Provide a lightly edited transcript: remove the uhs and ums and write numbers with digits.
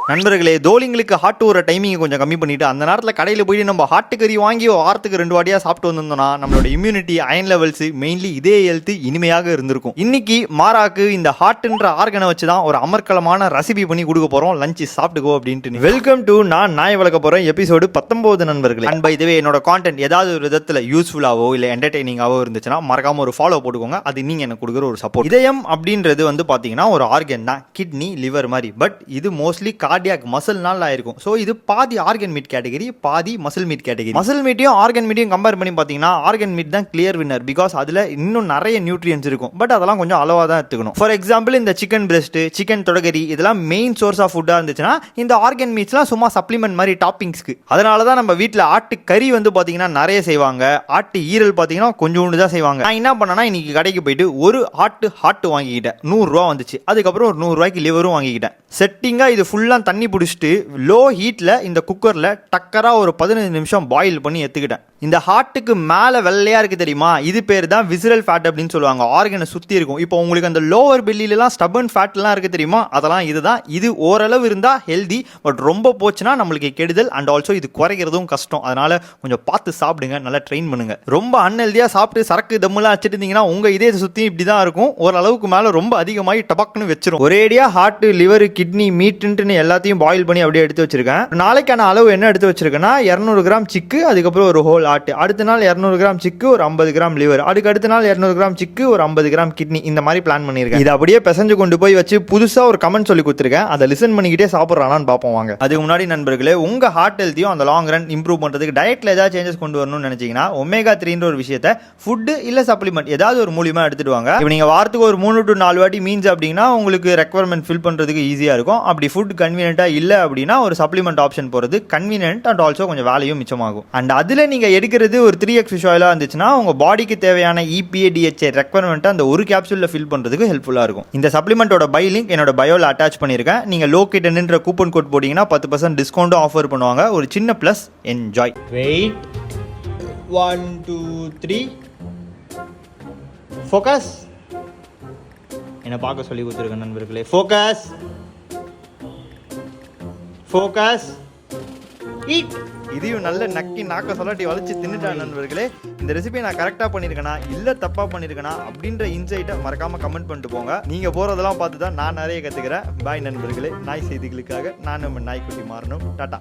நண்பர்களே, தோலிங்களுக்கு ஹாட் ஊற டைமிங் கொஞ்சம் கம்மி பண்ணிட்டு அந்த நேரத்தில் கடையில் போயிட்டு நம்ம ஹாட்டு கறி வாங்கி வாரத்துக்கு 2 வாட்டியாக சாப்பிட்டு வந்திருந்தோம்னா நம்மளோட இம்யூனிட்டி, அயன் லெவல்ஸ், மெயின்லி இதே ஹெல்த் இனிமையாக இருந்திருக்கும். இன்னைக்கு மாராக்கு இந்த ஹார்ட்ன்ற ஆர்கனை வச்சு தான் ஒரு அமர்க்கலமான ரெசிபி பண்ணி கொடுக்க போறோம். லஞ்ச் சாப்பிட்டுக்கோ அப்படின்ட்டு. வெல்கம் டு நான் நாய் வளர்க்க போறேன் எபிசோடு 19 நண்பர்களே. அண்ட் பை தி வே, என்னோட கான்டென்ட் ஏதாவது ஒரு விதத்தில் யூஸ்ஃபுல்லாவோ இல்லை என்டர்டெய்னிங்காவோ இருந்துச்சுன்னா மறக்காம ஒரு ஃபாலோ போட்டுக்கோங்க. அது நீங்க எனக்கு கொடுக்குற ஒரு சப்போர்ட். இதயம் அப்படின்றது வந்து பாத்தீங்கன்னா ஒரு ஆர்கன் தான், கிட்னி, லிவர் மாதிரி. பட் இது மோஸ்ட்லி கார்டியாக் மசில்னால ஆயிருக்கும். ஸோ இது பாதி ஆர்கன் மீட் கேட்டகரி, பாதி மசில் மீட் கேட்டகரி. மசில் மீட்டையும் ஆர்கன் மீட்டையும் கம்பேர் பண்ணி பார்த்தீங்கன்னா ஆர்கன் மீட் தான் கிளியர் வின்னர். பிகாஸ் அதில் இன்னும் நிறைய நியூட்ரியன்ஸ் இருக்கும். பட் அதெல்லாம் கொஞ்சம் அளவாக தான் எடுத்துக்கணும். ஃபார் எக்ஸாம்பிள், இந்த சிக்கன் பிரெஸ்ட், சிக்கன் தொடகரி இதெல்லாம் மெயின் சோர்ஸ் ஆஃப் ஃபுட்டாக இருந்துச்சுன்னா இந்த ஆர்கன் மீட்ஸ்லாம் சும்மா சப்ளிமெண்ட் மாதிரி டாப்பிங்ஸ்க்கு. அதனால தான் நம்ம வீட்டில் ஆட்டு கறி வந்து பார்த்தீங்கன்னா நிறைய செய்வாங்க. ஆட்டு ஈரல் பார்த்தீங்கன்னா கொஞ்சோண்டு தான் செய்வாங்க. நான் என்ன பண்ணேன்னா இன்னைக்கு கடைக்கு போயிட்டு ஒரு ஹாட்டு வாங்கிக்கிட்டேன். 100 ரூபா வந்துச்சு. அதுக்கப்புறம் ஒரு 100 ரூபாய்க்கு லிவரும் வாங்கிக்கிட்டேன். செட்டிங்காக இது ஃபுல்லாக தண்ணி பிடிச்சிட்டு லோ ஹீட்டில் இந்த குக்கரில் டக்கராக ஒரு 15 நிமிஷம் பாயில் பண்ணி எடுத்துக்கிட்டேன். இந்த ஹார்ட்டுக்கு மேலே வெள்ளையாக இருக்குது தெரியுமா, இது பேர் தான் விசரல் ஃபேட் அப்படின்னு சொல்லுவாங்க. ஆர்கனை சுற்றி இருக்கும். இப்போ உங்களுக்கு அந்த லோவர் பெல்லிலலாம் ஸ்டபன் ஃபேட்லாம் இருக்குது தெரியுமா, அதெல்லாம் இதுதான். இது ஓரளவு இருந்தால் ஹெல்தி, பட் ரொம்ப போச்சுன்னா நம்மளுக்கு கெடுதல். அண்ட் ஆல்சோ இது குறைக்கிறதும் கஷ்டம். அதனால் கொஞ்சம் பார்த்து சாப்பிடுங்க, நல்லா ட்ரெயின் பண்ணுங்கள். ரொம்ப அன்ஹெல்தியாக சாப்பிட்டு சரக்கு தம்முலாம் வச்சுட்டு இருந்தீங்கன்னா உங்கள் இதே சுற்றி இப்படி தான் இருக்கும். ஓரளவுக்கு மேலே ரொம்ப அதிகமாகி டபக்குன்னு வச்சிரும். ஒரேடியாக ஹார்ட்டு, லிவர், கிட்னி, மீட்டுன்னு எல்லாத்தையும் பாயில் பண்ணி அப்படியே எடுத்து வச்சிருக்கேன். நாளைக்கான அளவு என்ன எடுத்து வச்சிருக்கேன்னா 200 கிராம் சிக்கு, அதுக்கப்புறம் ஒரு ஹோல் ஆட்டு. அடுத்த நாள் 200 கிராம் சிக்கு, ஒரு 50 கிராம் லிவர். அதுக்கு அடுத்த நாள் 200 கிராம் சிக்கு, ஒரு 50 கிராம் கிட்னி. இந்த மாதிரி பிளான் பண்ணியிருக்கேன். இதை அப்படியே பிசைஞ்சு கொண்டு போய் வச்சு புதுசாக ஒரு கமெண்ட் சொல்லி கொடுத்துருக்கேன். அதை லிசன் பண்ணிக்கிட்டே சாப்பிட்றானான்னு பார்ப்போம் வாங்க. அதுக்கு முன்னாடி நண்பர்களே, உங்க ஹார்ட் ஹெல்த்தையும் அந்த லாங் ரன் இம்ப்ரூவ் பண்ணுறதுக்கு டயட்ல ஏதாவது சேஞ்சஸ் கொண்டு வரணும்னு நினைச்சீங்கன்னா ஒமேகா 3ன்ற ஒரு விஷயத்தை ஃபுட் இல்ல சப்ளிமெண்ட் ஏதாவது ஒரு மூலியமா எடுத்துட்டு வாங்க. இப்போ நீங்க வாரத்துக்கு ஒரு 3 to 4 வாட்டி மீன்ஸ் அப்படின்னா உங்களுக்கு ரெக்வயர்மெண்ட் ஃபில் பண்றதுக்கு ஈஸியா இருக்கும். அப்படி ஃபுட் கன்வீனியன்ட்டா இல்ல அப்படின்னா ஒரு சப்ளிமெண்ட் ஆப்ஷன் போறது கன்வீனியன்ட் அண்ட் ஆல்சோ கொஞ்சம் வேலையும் மிச்சமாகும். அண்ட் அதுல நீங்க எடுக்கிறது ஒரு 3x ஃபிஷ் ஆயிலா இருந்துச்சுன்னா உங்க பாடிக்கு தேவையான EPA DHA ரெக்வயர்மெண்ட் அந்த ஒரு கேப்சூல்ல ஃபில் பண்றதுக்கு ஹெல்ப்ஃபுல்லா இருக்கும். இந்த சப்ளிமெண்டோட பை லிங்க் என்னோட பயோல அட்டாச் பண்ணிருக்கேன். நீங்க லோகேட்டன்ன்ற கூப்பன் கோட் போட்டீங்கன்னா 10% டிஸ்கவுண்ட் ஆஃபர் பண்ணுவாங்க. ஒரு சின்ன பிளஸ். என்ஜாய். Wait 1 2 3 focus. என்ன பார்க்க சொல்லி கொடுத்துருக்கேன் நண்பர்களே. Focus focus. இதையும் நல்ல நக்கி நாக்க சொல்லாட்டி வளைச்சு தின்னுட்டான் நண்பர்களே. இந்த ரெசிபியை நான் கரெக்டாக பண்ணியிருக்கேனா இல்லை தப்பாக பண்ணியிருக்கேனா அப்படின்ற இன்சைட்டை மறக்காமல் கமெண்ட் பண்ணிட்டு போங்க. நீங்கள் போகிறதெல்லாம் பார்த்து தான் நான் நிறைய கற்றுக்கிறேன். பாய் நண்பர்களே. நாய் செய்திகளுக்காக நான் நம்ம நாய்க்குட்டி மாறணும். டாட்டா.